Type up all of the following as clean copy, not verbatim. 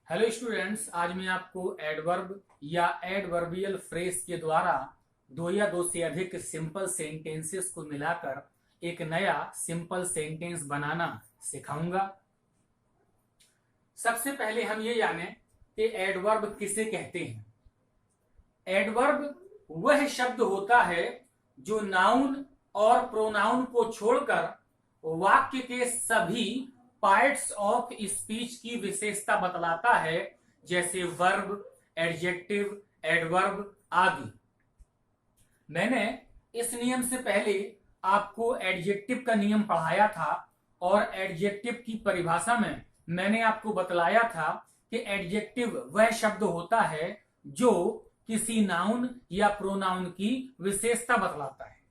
Hello students, आज मैं आपको एडवर्ब या एडवर्बियल फ्रेज के द्वारा दो या दो से अधिक सिंपल सेंटेंसेस को मिलाकर एक नया सिंपल सेंटेंस बनाना सिखाऊंगा। सबसे पहले हम ये जाने कि एडवर्ब किसे कहते हैं। एडवर्ब वह शब्द होता है जो नाउन और प्रोनाउन को छोड़कर वाक्य के सभी पार्ट्स ऑफ स्पीच की विशेषता बतलाता है, जैसे वर्ब, एडजेक्टिव, एडवर्ब आदि। मैंने इस नियम से पहले आपको एडजेक्टिव का नियम पढ़ाया था और एडजेक्टिव की परिभाषा में मैंने आपको बतलाया था कि एडजेक्टिव वह शब्द होता है जो किसी नाउन या प्रोनाउन की विशेषता बतलाता है।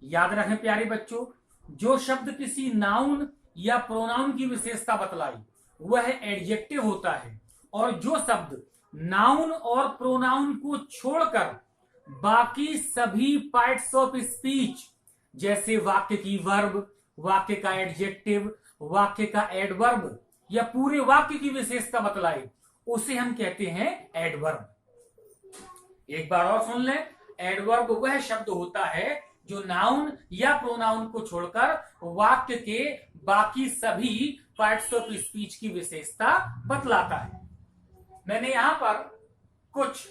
याद रखें प्यारे बच्चों, जो शब्द किसी नाउन या प्रोनाउन की विशेषता बतलाई वह एडजेक्टिव होता है, और जो शब्द नाउन और प्रोनाउन को छोड़कर बाकी सभी पार्ट्स ऑफ स्पीच जैसे वाक्य की वर्ब, वाक्य का एडजेक्टिव, वाक्य का एडवर्ब या पूरे वाक्य की विशेषता बतलाई उसे हम कहते हैं एडवर्ब। एक बार और सुन लें, एडवर्ब वह शब्द होता है जो नाउन या प्रोनाउन को छोड़कर वाक्य के बाकी सभी पार्ट्स ऑफ स्पीच की विशेषता बतलाता है। मैंने यहां पर कुछ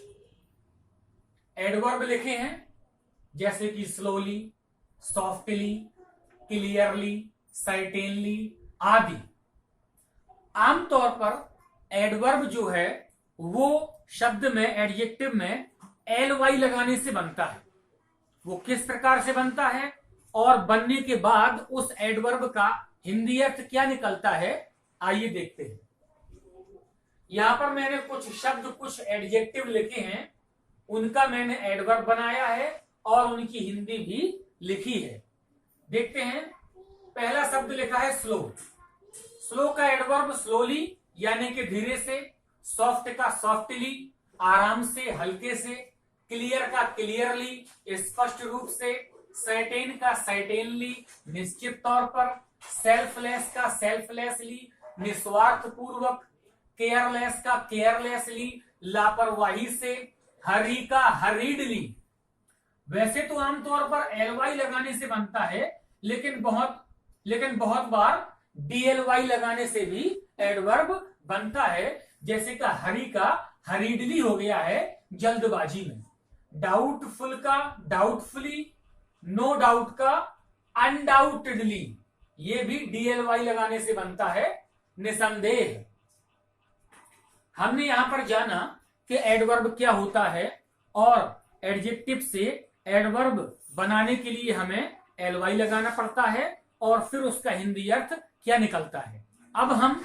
एडवर्ब लिखे हैं, जैसे कि स्लोली, सॉफ्टली, क्लियरली, सर्टेनली आदि। आमतौर पर एडवर्ब जो है वो शब्द में, एडजेक्टिव में ly लगाने से बनता है। वो किस प्रकार से बनता है और बनने के बाद उस एडवर्ब का हिंदी अर्थ क्या निकलता है, आइए देखते हैं। यहां पर मैंने कुछ शब्द, कुछ एडजेक्टिव लिखे हैं, उनका मैंने एडवर्ब बनाया है और उनकी हिंदी भी लिखी है। देखते हैं। पहला शब्द लिखा है स्लो। स्लो का एडवर्ब स्लोली यानी कि धीरे से, सॉफ्ट का सॉफ्टली आराम से, हल्के से, क्लियर का क्लियरली स्पष्ट रूप से, सर्टेन का सर्टेनली निश्चित तौर पर, सेल्फलेस का सेल्फलेसली निस्वार्थ पूर्वक, केयरलेस का केयरलेसली लापरवाही से, हरी का हरीडली। वैसे तो आमतौर पर ly लगाने से बनता है, लेकिन बहुत बार dly लगाने से भी एडवर्ब बनता है, जैसे का हरी का हरीडली हो गया है जल्दबाजी में, डाउटफुल का डाउटफुली, नो डाउट का अनडाउटेडली, ये भी dly लगाने से बनता है निसंदेह। हमने यहां पर जाना कि एडवर्ब क्या होता है और एडजेक्टिव से एडवर्ब बनाने के लिए हमें ly लगाना पड़ता है और फिर उसका हिंदी अर्थ क्या निकलता है। अब हम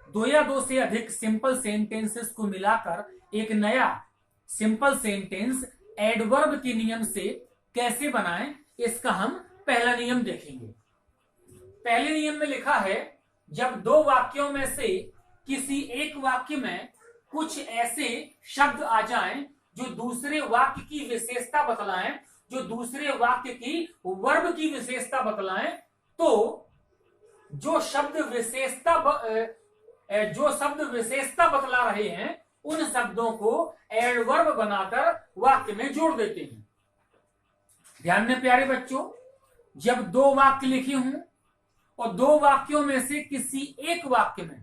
दो या दो से अधिक सिंपल सेंटेंसेस को मिलाकर एक नया सिंपल सेंटेंस एडवर्ब के नियम से कैसे बनाएं, इसका हम पहला नियम देखेंगे। पहले नियम में लिखा है, जब दो वाक्यों में से किसी एक वाक्य में कुछ ऐसे शब्द आ जाएं जो दूसरे वाक्य की विशेषता बतलाएं, जो दूसरे वाक्य की वर्ब की विशेषता बतलाएं, तो जो शब्द विशेषता बतला रहे हैं उन शब्दों को एडवर्ब बनाकर वाक्य में जोड़ देते हैं। ध्यान में प्यारे बच्चों, जब दो वाक्य लिखे हों और दो वाक्यों में से किसी एक वाक्य में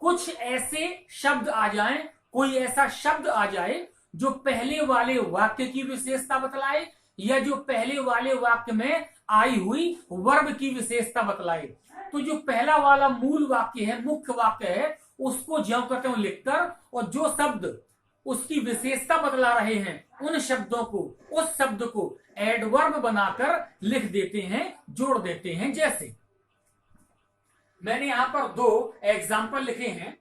कुछ ऐसे शब्द आ जाएं, कोई ऐसा शब्द आ जाए जो पहले वाले वाक्य की विशेषता बतलाए या जो पहले वाले वाक्य में आई हुई वर्ब की विशेषता बतलाए, तो जो पहला वाला मूल वाक्य है, मुख्य वाक्य है, उसको ज्यों करते हो लिखकर, और जो शब्द उसकी विशेषता बतला रहे हैं उन शब्दों को, उस शब्द को एडवर्ब बनाकर लिख देते हैं, जोड़ देते हैं। जैसे मैंने यहां पर दो एग्जाम्पल लिखे हैं।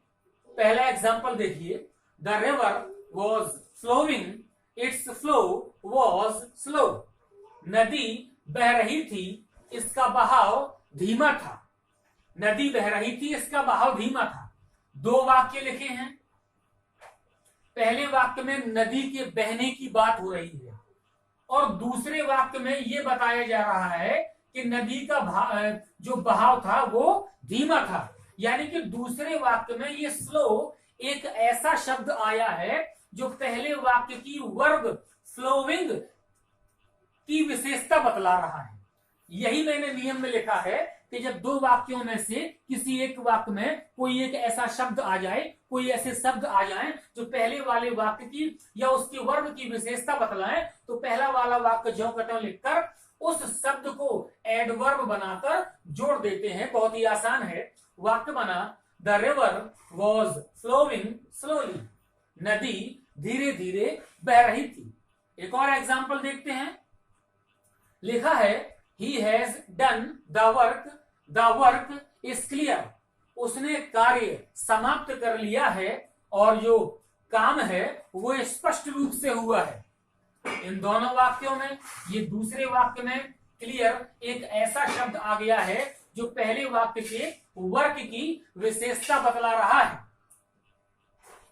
पहला एग्जाम्पल देखिए, the river was flowing, its flow was slow. नदी बह रही थी, इसका बहाव धीमा था। नदी बह रही थी, इसका बहाव धीमा था। दो वाक्य लिखे हैं। पहले वाक्य में नदी के बहने की बात हो रही है और दूसरे वाक्य में यह बताया जा रहा है कि नदी का जो बहाव था वो धीमा था, यानी कि दूसरे वाक्य में ये स्लो एक ऐसा शब्द आया है जो पहले वाक्य की वर्ब फ्लोइंग की विशेषता बतला रहा है। यही मैंने नियम में लिखा है कि जब दो वाक्यों में से किसी एक वाक्य में कोई एक ऐसा शब्द आ जाए, कोई ऐसे शब्द आ जाएं जो पहले वाले वाक्य की या उसके वर्ब की विशेषता बतलाएं, तो पहला वाला वाक्य ज्यों का त्यों लिखकर उस शब्द को एडवर्ब बनाकर जोड़ देते हैं। बहुत ही आसान है। वाक्य बना the river was flowing slowly, नदी धीरे धीरे बह रही थी। एक और एग्जाम्पल देखते हैं। लिखा है he has done the work is clear, उसने कार्य समाप्त कर लिया है और जो काम है वो स्पष्ट रूप से हुआ है। इन दोनों वाक्यों में, ये दूसरे वाक्य में क्लियर एक ऐसा शब्द आ गया है जो पहले वाक्य के वर्क की विशेषता बतला रहा है।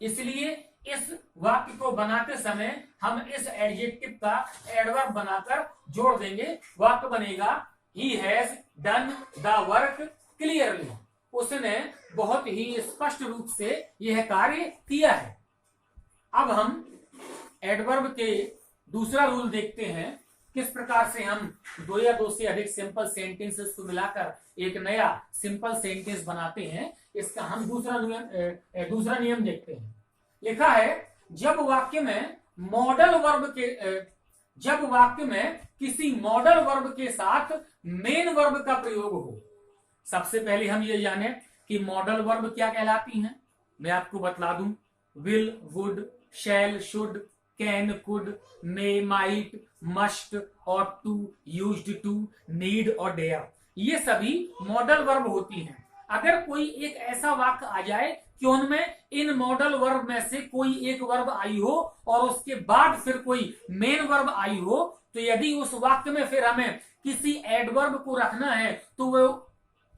इसलिए इस वाक्य को बनाते समय हम इस एडजेक्टिव का एडवर्ब बनाकर जोड़ देंगे। वाक्य बनेगा he has done the work clearly, उसने बहुत ही स्पष्ट रूप से यह कार्य किया है। अब हम एडवर्ब के दूसरा रूल देखते हैं, किस प्रकार से हम दो या दो से अधिक सिंपल सेंटेंसेस को मिलाकर एक नया सिंपल सेंटेंस बनाते हैं। इसका हम दूसरा नियम देखते हैं। लिखा है जब वाक्य में किसी मॉडल वर्ब के साथ मेन वर्ब का प्रयोग हो। सबसे पहले हम ये जाने कि मॉडल वर्ब क्या कहलाती हैं। मैं आपको बतला दूं, will, would, shall, should, can, could, may, might, must, ought to, used to, need और डेयर, ये सभी मॉडल वर्ब होती हैं। अगर कोई एक ऐसा वाक्य आ जाए कि उनमें इन मॉडल वर्ब में से कोई एक वर्ब आई हो और उसके बाद फिर कोई मेन वर्ब आई हो, तो यदि उस वाक्य में फिर हमें किसी एडवर्ब को रखना है तो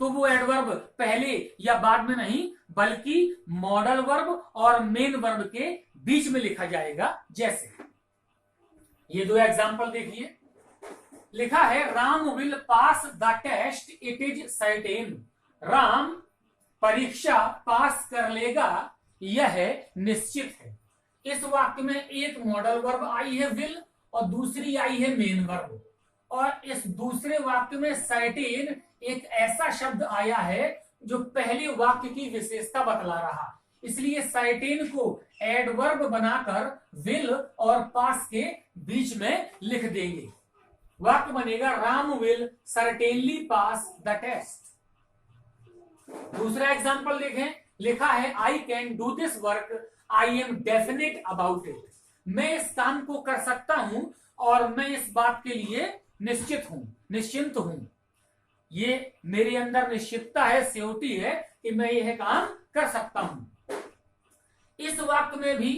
वो एडवर्ब पहले या बाद में नहीं, बल्कि मॉडल वर्ब और मेन वर्ब के बीच में लिखा जाएगा। जैसे ये दो एग्जाम्पल देखिए। लिखा है Ram will pass the test, it is certain, Ram परीक्षा पास कर लेगा, यह निश्चित है। इस वाक्य में एक मॉडल वर्ब आई है विल और दूसरी आई है मेन वर्ब, और इस दूसरे वाक्य में सर्टेन एक ऐसा शब्द आया है जो पहले वाक्य की विशेषता बतला रहा। इसलिए सर्टेन को एडवर्ब बनाकर विल और पास के बीच में लिख देंगे। वाक्य बनेगा Ram will certainly pass the test. दूसरा एग्जाम्पल देखें। लिखा है I can do this work, I am definite about it, मैं इस काम को कर सकता हूं और मैं इस बात के लिए निश्चिंत हूं। ये मेरे अंदर निश्चितता है, श्योरिटी है कि मैं यह काम कर सकता हूं। इस वाक्य में भी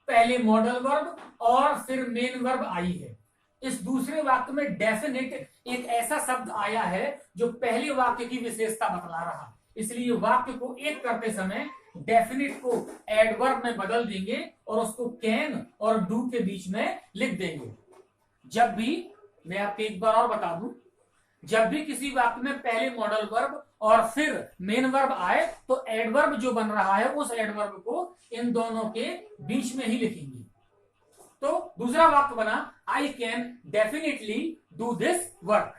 पहले मॉडल वर्ब और फिर मेन वर्ब आई है। इस दूसरे वाक्य में डेफिनेट एक ऐसा शब्द आया है जो पहले वाक्य की विशेषता बतला रहा। इसलिए वाक्य को एक करते समय डेफिनेट को एडवर्ब में बदल देंगे और उसको कैन और डू के बीच में लिख देंगे। जब भी, मैं आपको एक बार और बता दूं, जब भी किसी वाक्य में पहले मॉडल वर्ब और फिर मेन वर्ब आए तो एडवर्ब जो बन रहा है उस एडवर्ब को इन दोनों के बीच में ही लिखेंगे। तो दूसरा वाक्य बना I can definitely do this work.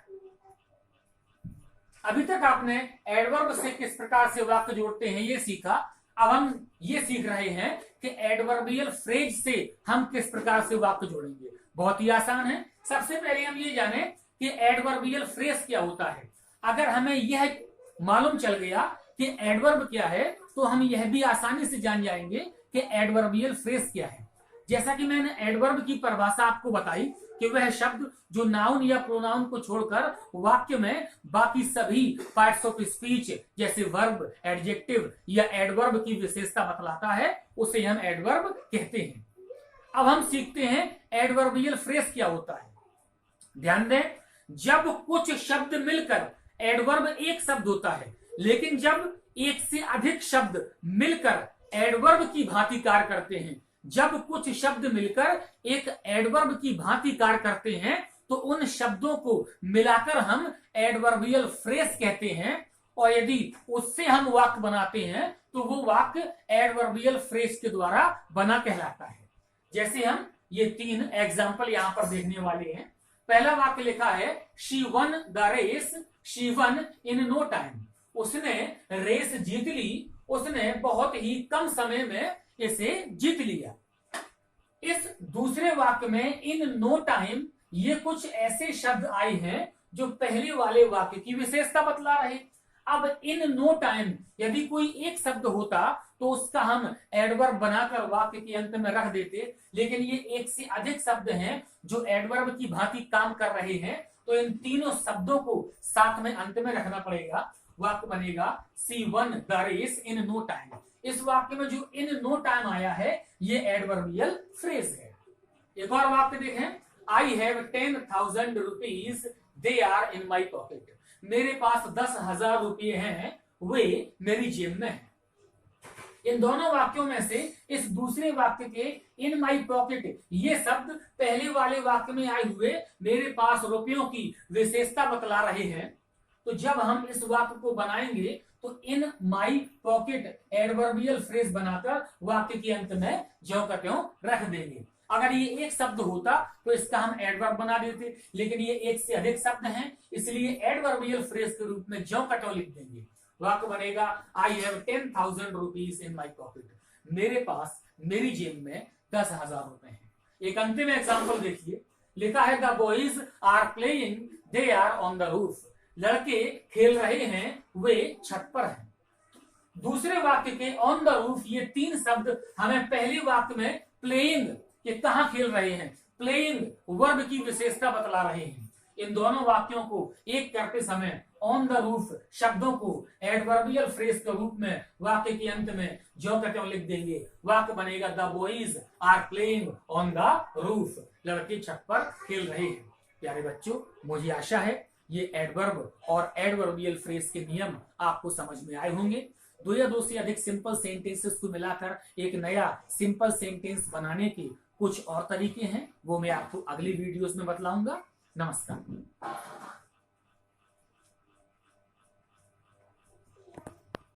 अभी तक आपने एडवर्ब से किस प्रकार से वाक्य जोड़ते हैं ये सीखा। अब हम ये सीख रहे हैं कि एडवर्बियल फ्रेज से हम किस प्रकार से वाक्य जोड़ेंगे। बहुत ही आसान है। सबसे पहले हम ये जाने कि एडवर्बियल फ्रेज क्या होता है। अगर हमें यह मालूम चल गया कि एडवर्ब क्या है तो हम यह भी आसानी से जान जाएंगे कि एडवर्बियल फ्रेज क्या है। जैसा कि मैंने एडवर्ब की परिभाषा आपको बताई कि वह शब्द जो नाउन या प्रोनाउन को छोड़कर वाक्य में बाकी सभी पार्ट्स ऑफ स्पीच जैसे वर्ब, एडजेक्टिव या एडवर्ब की विशेषता बतलाता है, उसे हम एडवर्ब कहते हैं। अब हम सीखते हैं एडवर्बियल फ्रेज क्या होता है। ध्यान दें, जब कुछ शब्द मिलकर एडवर्ब एक शब्द होता है, लेकिन जब एक से अधिक शब्द मिलकर एडवर्ब की भांति कार्य करते हैं, जब कुछ शब्द मिलकर एक एडवर्ब की भांति कार्य करते हैं, तो उन शब्दों को मिलाकर हम एडवर्बियल फ्रेज कहते हैं। और यदि उससे हम वाक्य बनाते हैं तो वो वाक्य एडवर्बियल फ्रेज के द्वारा बना कहलाता है। जैसे हम ये 3 एग्जाम्पल यहां पर देखने वाले हैं। पहला वाक्य लिखा है she won the race, she won in no time. उसने रेस जीत ली, उसने बहुत ही कम समय में इसे जीत लिया। इस दूसरे वाक्य में इन नो टाइम ये कुछ ऐसे शब्द आए हैं जो पहले वाले वाक्य की विशेषता बतला रहे। अब इन नो टाइम यदि कोई एक शब्द होता तो उसका हम एडवर्ब बनाकर वाक्य के अंत में रख देते, लेकिन ये एक से अधिक शब्द हैं जो एडवर्ब की भांति काम कर रहे हैं, तो इन तीनों शब्दों को साथ में अंत में रखना पड़ेगा। वाक्य बनेगा C won the race in no time. इस वाक्य में जो इन नो टाइम आया है ये एडवर्बियल फ्रेज है। एक और वाक्य देखें, I have 10,000 rupees, they are in my pocket. मेरे पास 10,000 रुपये हैं, वे मेरी जेब में हैं। इन दोनों वाक्यों में से इस दूसरे वाक्य के इन माई पॉकेट ये शब्द पहले वाले वाक्य में आए हुए मेरे पास रुपयों की विशेषता बतला रहे हैं। तो जब हम इस वाक्य को बनाएंगे तो इन माई पॉकेट एडवर्बियल फ्रेज बनाकर वाक्य के अंत में ज्यों का त्यों रख देंगे। अगर ये एक शब्द होता तो इसका हम एडवर्ब बना देते, लेकिन ये एक से अधिक शब्द हैं, इसलिए एडवर्बियल फ्रेज के रूप में ज्यों का त्यों लिख देंगे। वाक्य बनेगा आई have 10,000 rupees in my pocket. मेरे पास मेरी जेब में 10,000 रुपए हैं। एक अंतिम एग्जाम्पल देखिए, लिखा है the boys are playing, they are on the roof. लड़के खेल रहे हैं, वे छत पर हैं। दूसरे वाक्य के ऑन द रूफ ये 3 शब्द हमें पहले वाक्य में प्लेइंग ये कहां खेल रहे हैं, प्लेइंग वर्ब की विशेषता बतला रहे हैं। इन दोनों वाक्यों को एक करते समय ऑन द रूफ शब्दों को एडवर्बियल फ्रेज के रूप में वाक्य के अंत में ज्यों का त्यों लिख देंगे। वाक्य बनेगा the boys are playing on the roof. लड़के छत पर खेल रहे हैं। प्यारे बच्चों, मुझे आशा है ये एडवर्ब और एडवर्बियल फ्रेज के नियम आपको समझ में आए होंगे। 2 या 2 से अधिक सिंपल सेंटेंसेस को मिलाकर एक नया सिंपल सेंटेंस बनाने के कुछ और तरीके हैं, वो मैं आपको अगली वीडियोस में बतलाऊंगा। नमस्कार।